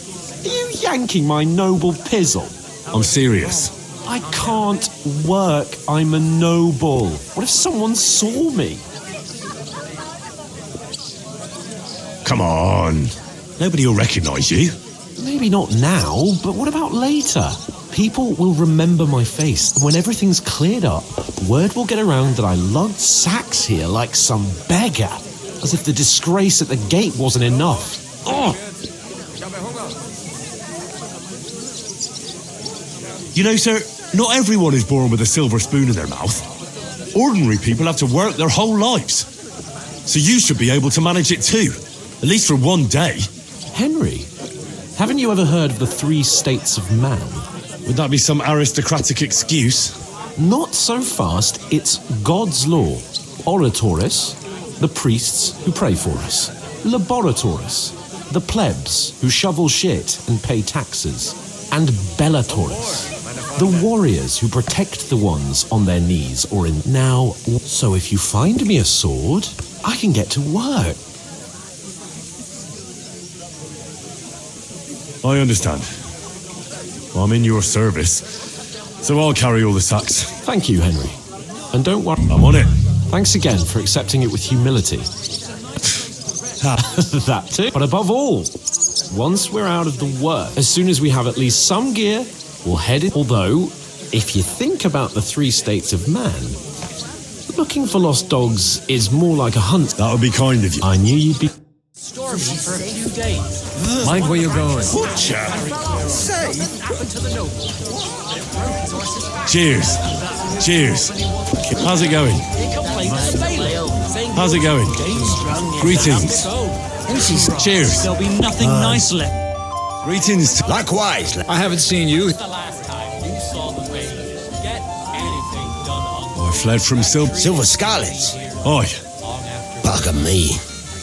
Are you yanking my noble pizzle? I'm serious. I can't work. I'm a noble. What if someone saw me? Come on. Nobody will recognise you. Maybe not now, but what about later? People will remember my face, and when everything's cleared up, word will get around that I lugged sacks here like some beggar, as if the disgrace at the gate wasn't enough. Oh! You know, sir, not everyone is born with a silver spoon in their mouth. Ordinary people have to work their whole lives. So you should be able to manage it too, at least for one day. Henry, haven't you ever heard of the 3 states of man? Would that be some aristocratic excuse? Not so fast. It's God's law. Oratoris, the priests who pray for us. Laboratoris, the plebs who shovel shit and pay taxes. And Bellatoris, the warriors who protect the ones on their knees or in... Now, so if you find me a sword, I can get to work. I understand. I'm in your service, so I'll carry all the sacks. Thank you, Henry. And don't worry. I'm on it. Thanks again for accepting it with humility. That too. But above all, once we're out of the work, as soon as we have at least some gear, we'll head in. Although, if you think about the 3 states of man, looking for lost dogs is more like a hunt. That would be kind of you. I knew you'd be... Stormy for a few days. Mind where you're going. Cheers. Cheers. How's it going? How's it going? Greetings. Cheers. There'll be nothing nice left. Greetings. Likewise. I haven't seen you. I fled from Silver Scarlets. Aye. Bugger me.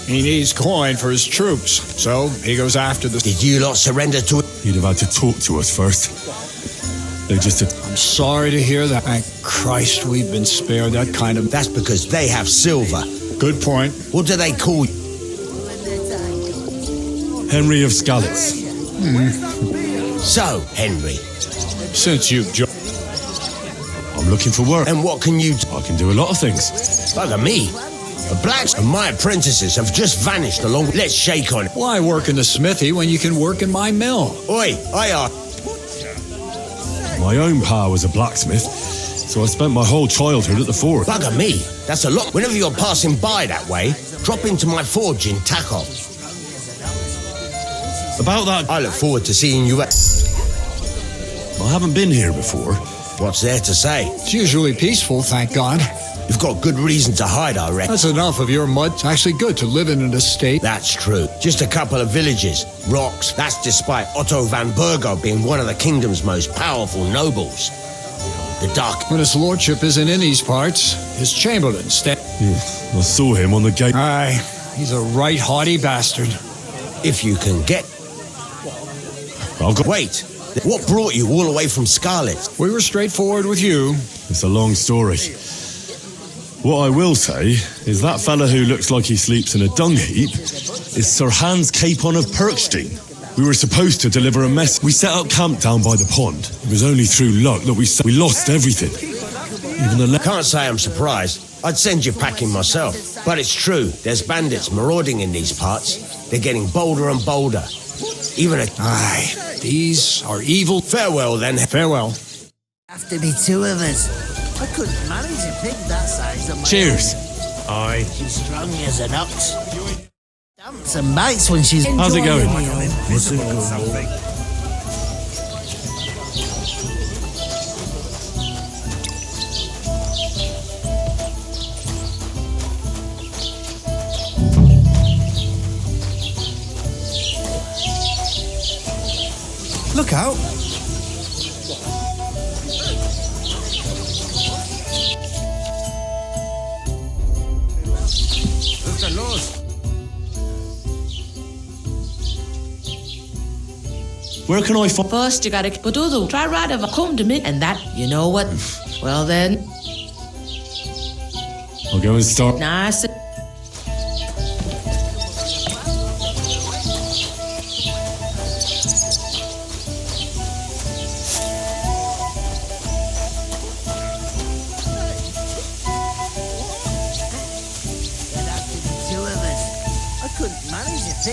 He needs coin for his troops, so he goes after the... Did you lot surrender to it? You'd have had to talk to us first. They just... I'm sorry to hear that. Thank Christ we've been spared that kind of... That's because they have silver. Good point. What do they call you? Henry of Scallops. So, Henry. Since you've joined... I'm looking for work. And what can you do? I can do a lot of things. Bugger me. The blacks and my apprentices have just vanished along. Let's shake on it. Why work in the smithy when you can work in my mill? Oi, I My own pa was a blacksmith, so I spent my whole childhood at the forge. Bugger me. That's a lot. Whenever you're passing by that way, drop into my forge in Takov. About that... I look forward to seeing you at... I haven't been here before. What's there to say? It's usually peaceful, thank God. You've got good reason to hide, I reckon. That's enough of your mud. It's actually good to live in an estate. That's true. Just a couple of villages, rocks. That's despite Otto van Burgo being one of the kingdom's most powerful nobles. The dark... When his lordship isn't in these parts, his chamberlain I saw him on the gate. Aye, he's a right haughty bastard. If you can get... I've got... Wait, what brought you all the way from Scarlet? We were straightforward with you. It's a long story. What I will say is that fella who looks like he sleeps in a dung heap is Sir Hans Capon of Perkstein. We were supposed to deliver a mess. We set up camp down by the pond. It was only through luck that we lost everything. Even the Can't say I'm surprised. I'd send you packing myself. But it's true, there's bandits marauding in these parts. They're getting bolder and bolder. Even a... Aye, these are evil. Farewell, then. Farewell. Have to be 2 of us. I couldn't manage a pig that size on my Cheers. own. Aye. She's strong as an ox. Dumps and bites when she's... How's it going? Look out. Where can I find... First, you gotta Badudu. Try right of a come to me, and that, you know what? Well then, I'll go and start... nice.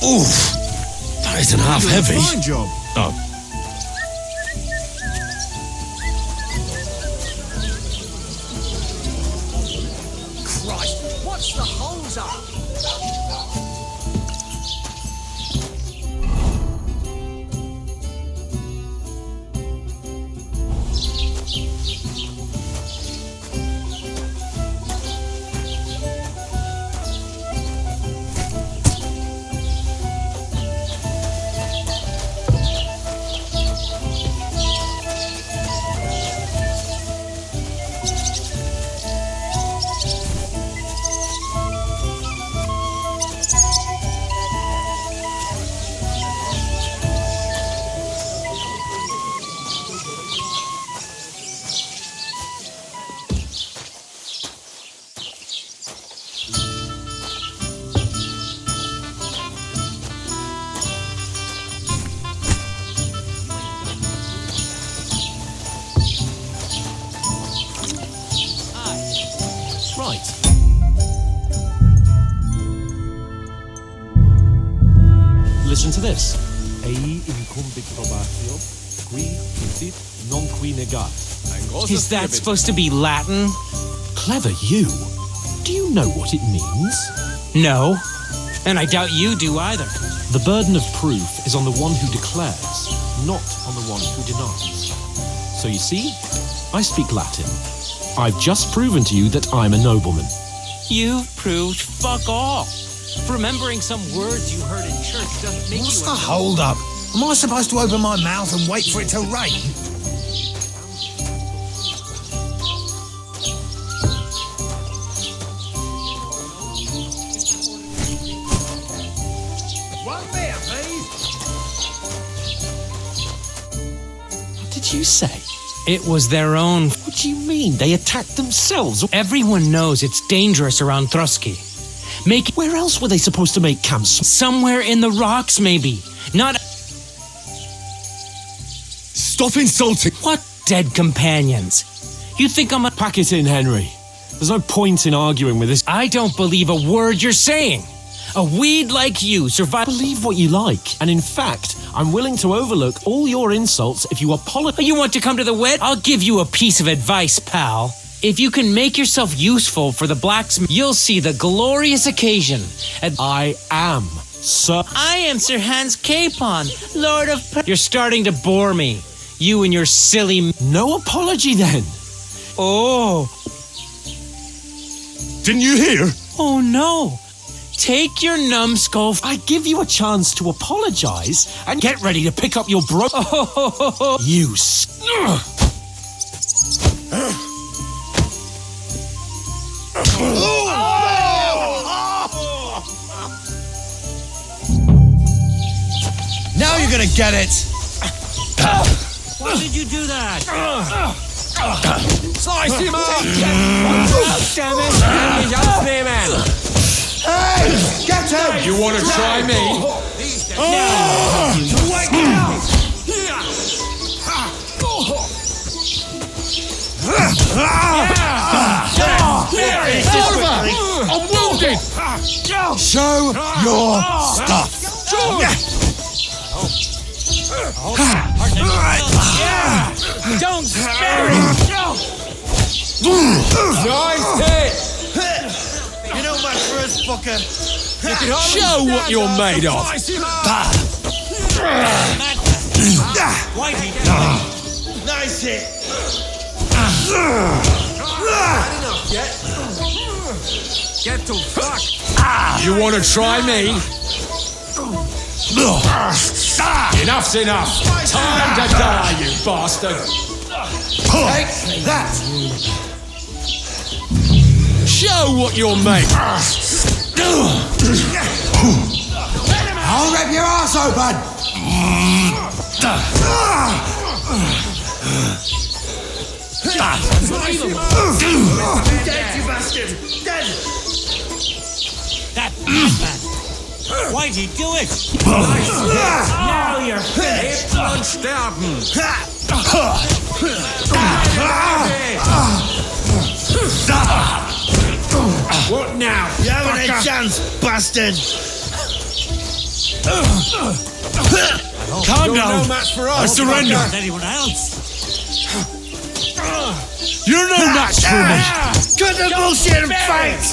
Oof! That isn't half heavy. Fine job. Oh. Christ, what's the holes up? right. Listen to this. Ei incumbi probatio, qui intit non qui negat. Is that supposed to be Latin? Clever you. Do you know what it means? No. And I doubt you do either. The burden of proof is on the one who declares, not on the one who denies. So you see, I speak Latin. I've just proven to you that I'm a nobleman. You've proved fuck off. Remembering some words you heard in church doesn't make What's you the a... hold up? Am I supposed to open my mouth and wait for it to rain? One beer, please. What did you say? It was their own... What do you mean? They attacked themselves? Everyone knows it's dangerous around Trusky. Where else were they supposed to make camps? Somewhere in the rocks, maybe. Not... Stop insulting! What dead companions? You think I'm a... Pack it in, Henry. There's no point in arguing with this. I don't believe a word you're saying. A weed like you survive... Believe what you like. And in fact, I'm willing to overlook all your insults if you apologize. You want to come to the wed? I'll give you a piece of advice, pal. If you can make yourself useful for the blacksmith, you'll see the glorious occasion. I am, sir. I am Sir Hans Capon, Lord of... You're starting to bore me. You and your silly... No apology, then. Oh. Didn't you hear? Oh, no. Take your numbskull... I give you a chance to apologize and get ready to pick up your bro... You... Now you're gonna get it! Why did you do that? Slice him up! Damn it! He's out there, man! Hey! Get him! You want to try me? Wake up! I'm wounded! Show your stuff! Don't spare him! Nice hit! You know much for us, fucker! Show what you're made of! Nice hit! Get to fuck! You want to try me? Enough's enough! Time to die, you bastard! Take that! Show what you're made of! I'll rip your ass open! Dead, you bastard! Dead! That madman! Why'd he do it? Now you're finished! What now? You haven't a chance, bastard! Calm down. No match for us. I surrender. Anyone else? You're no match for me. Cut the bullshit and fight!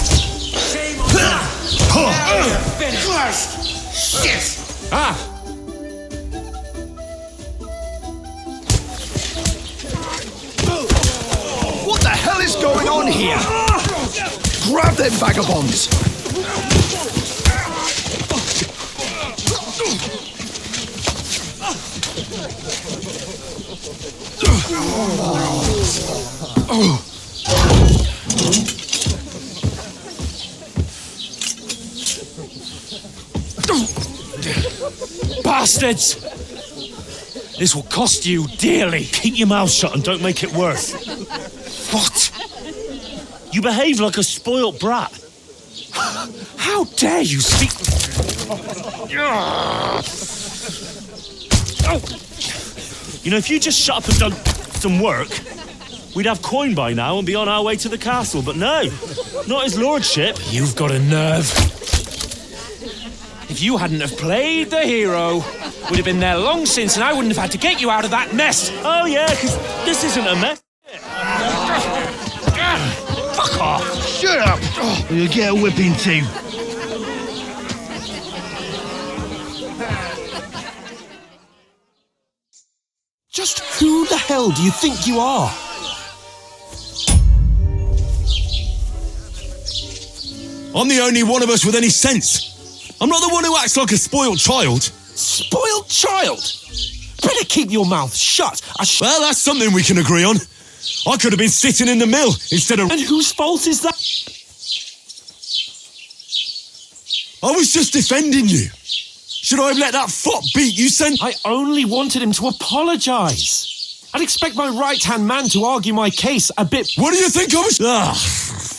Shame on you! Now you're finished! Shit! What the hell is going on here? Grab them vagabonds! Bastards! This will cost you dearly. Keep your mouth shut and don't make it worse. What? You behave like a spoilt brat. How dare you speak... You know, if you just shut up and done some work, we'd have coin by now and be on our way to the castle, but no, not his lordship. You've got a nerve. If you hadn't have played the hero, would have been there long since, and I wouldn't have had to get you out of that mess. Oh yeah, because this isn't a mess. Fuck off. Shut up! Or you'll get a whipping too. Just who the hell do you think you are? I'm the only one of us with any sense. I'm not the one who acts like a spoiled child. Spoiled child? Better keep your mouth shut. Well, that's something we can agree on. I could have been sitting in the mill instead of... And whose fault is that? I was just defending you. Should I have let that fop beat you, son? I only wanted him to apologise. I'd expect my right-hand man to argue my case a bit... What do you think I was...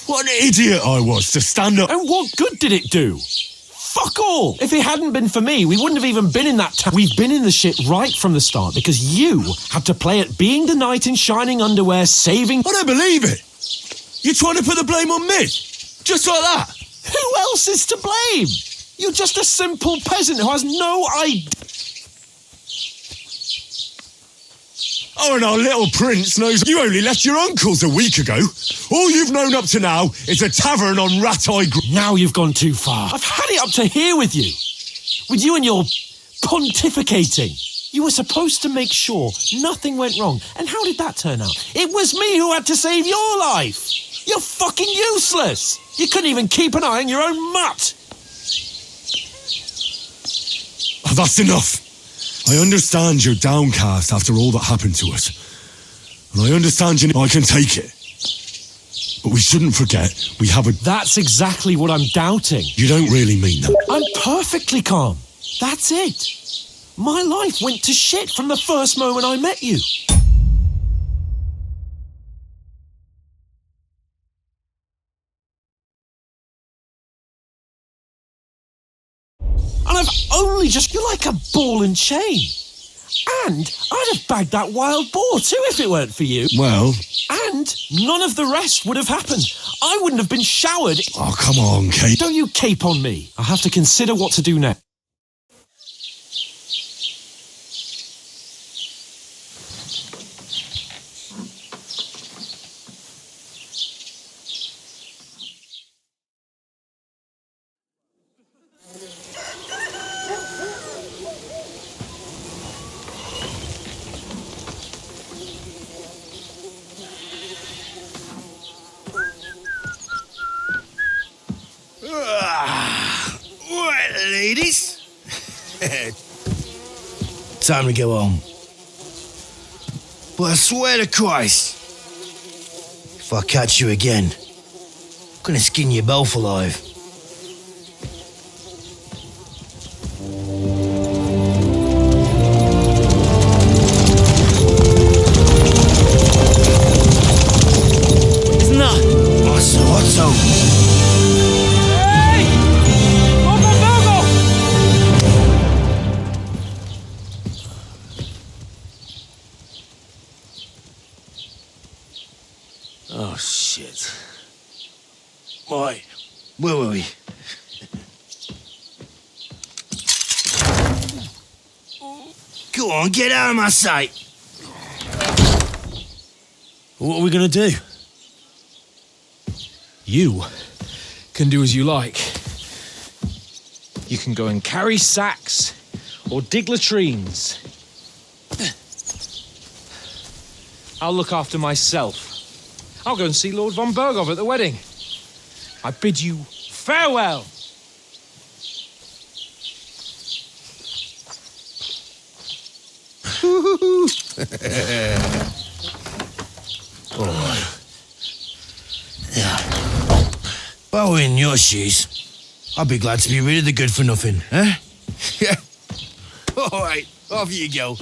what an idiot I was to stand up... And what good did it do? Fuck all! If it hadn't been for me, we wouldn't have even been in that town. We've been in the shit right from the start because you had to play at being the knight in shining underwear, saving... I don't believe it! You're trying to put the blame on me? Just like that? Who else is to blame? You're just a simple peasant who has no idea... Oh, and our little prince knows you only left your uncle's a week ago. All you've known up to now is a tavern on Rat-Eye... Now you've gone too far. I've had it up to here with you. With you and your pontificating. You were supposed to make sure nothing went wrong. And how did that turn out? It was me who had to save your life. You're fucking useless. You couldn't even keep an eye on your own mutt. Oh, that's enough. I understand you're downcast after all that happened to us. And I understand I can take it. But we shouldn't forget, we have a... That's exactly what I'm doubting. You don't really mean that. I'm perfectly calm. That's it. My life went to shit from the first moment I met you. And I've only just... You're like a ball and chain. And I'd have bagged that wild boar too if it weren't for you. Well... And none of the rest would have happened. I wouldn't have been showered... Oh, come on, Kate. Don't you cape on me. I'll have to consider what to do next. Right, ladies. Time to go home. But I swear to Christ, if I catch you again, I'm gonna skin you both alive. Isn't that? Otto. Oh, shit. Right, where were we? Go on, get out of my sight. What are we gonna do? You can do as you like. You can go and carry sacks or dig latrines. I'll look after myself. I'll go and see Lord von Berghoff at the wedding. I bid you farewell. All right. Yeah. If I were in your shoes, I'd be glad to be rid of the good for nothing, eh? Yeah. All right, off you go.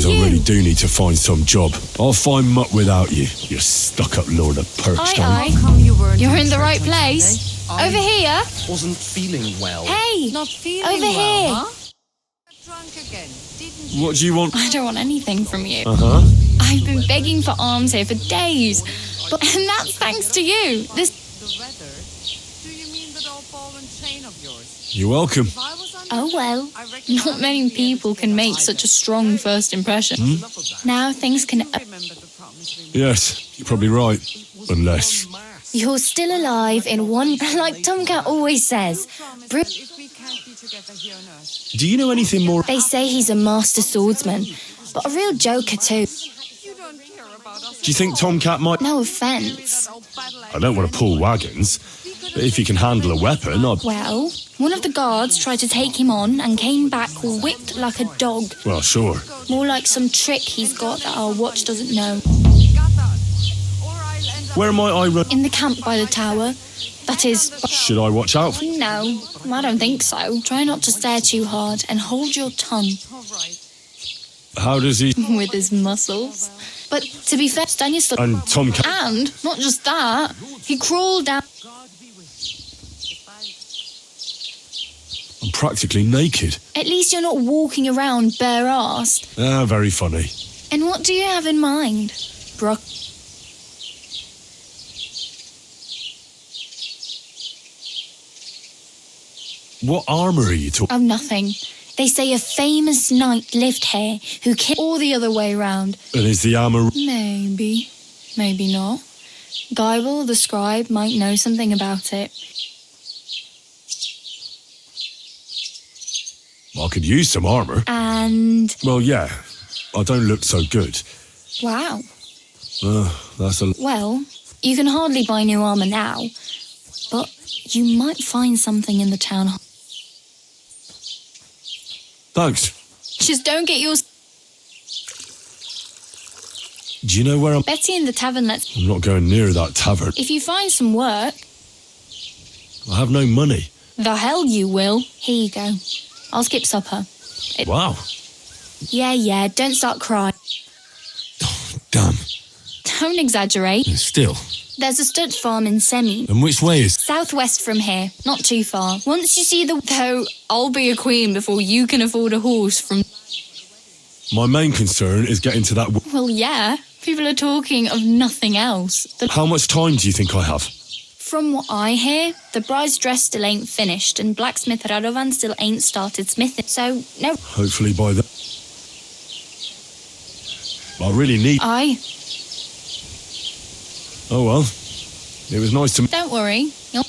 Sometimes I really do need to find some job. I'll find mutt without you, you stuck-up lord of Perkstone. Aye. You're in the right place. Over here. Wasn't feeling well. Hey, Not feeling over here. well, huh? Drunk again, didn't you? What do you want? I don't want anything from you. Uh-huh. I've been begging for alms here for days, and that's thanks to you. This. The weather? Do you mean that old ball and chain of yours? You're welcome. Oh well, not many people can make such a strong first impression. Now things can. Yes, you're probably right. Unless... You're still alive in one, like Tomcat always says. Do you know anything more? They say he's a master swordsman, but a real joker too. Do you think Tomcat might... No offence. I don't want to pull wagons, but if he can handle a weapon, I'd... Well, one of the guards tried to take him on and came back whipped like a dog. Well, sure. More like some trick he's got that our watch doesn't know. Where might I run? In the camp by the tower. That is... Should I watch out? No, I don't think so. Try not to stare too hard and hold your tongue. How does he... With his muscles. But to be fair, Stanislav... And Tomcat... And, not just that, he crawled down... I'm practically naked. At least you're not walking around bare-assed. Ah, very funny. And what do you have in mind, Brock? What armour are you talking... Oh, nothing. They say a famous knight lived here who killed all the other way round. And is the armour... Maybe. Maybe not. Geibel, the scribe, might know something about it. I could use some armour. And... Well, yeah. I don't look so good. Wow. That's a... Well, you can hardly buy new armour now, but you might find something in the town hall. Thanks. Just don't get yours... Do you know where I'm... Betty in the tavern lets... I'm not going near that tavern. If you find some work... I have no money. The hell you will. Here you go. I'll skip supper. Wow. Yeah, don't start crying. Damn. Don't exaggerate. Still. There's a stud farm in Semi. And which way is... Southwest from here, not too far. Once you see the... Though, I'll be a queen before you can afford a horse from... My main concern is getting to that... Well, yeah. People are talking of nothing else. How much time do you think I have? From what I hear, the bride's dress still ain't finished and blacksmith Radovan still ain't started smithing. So, no. Hopefully by then. I really need... Aye. Oh well. It was nice to... Don't worry. You'll...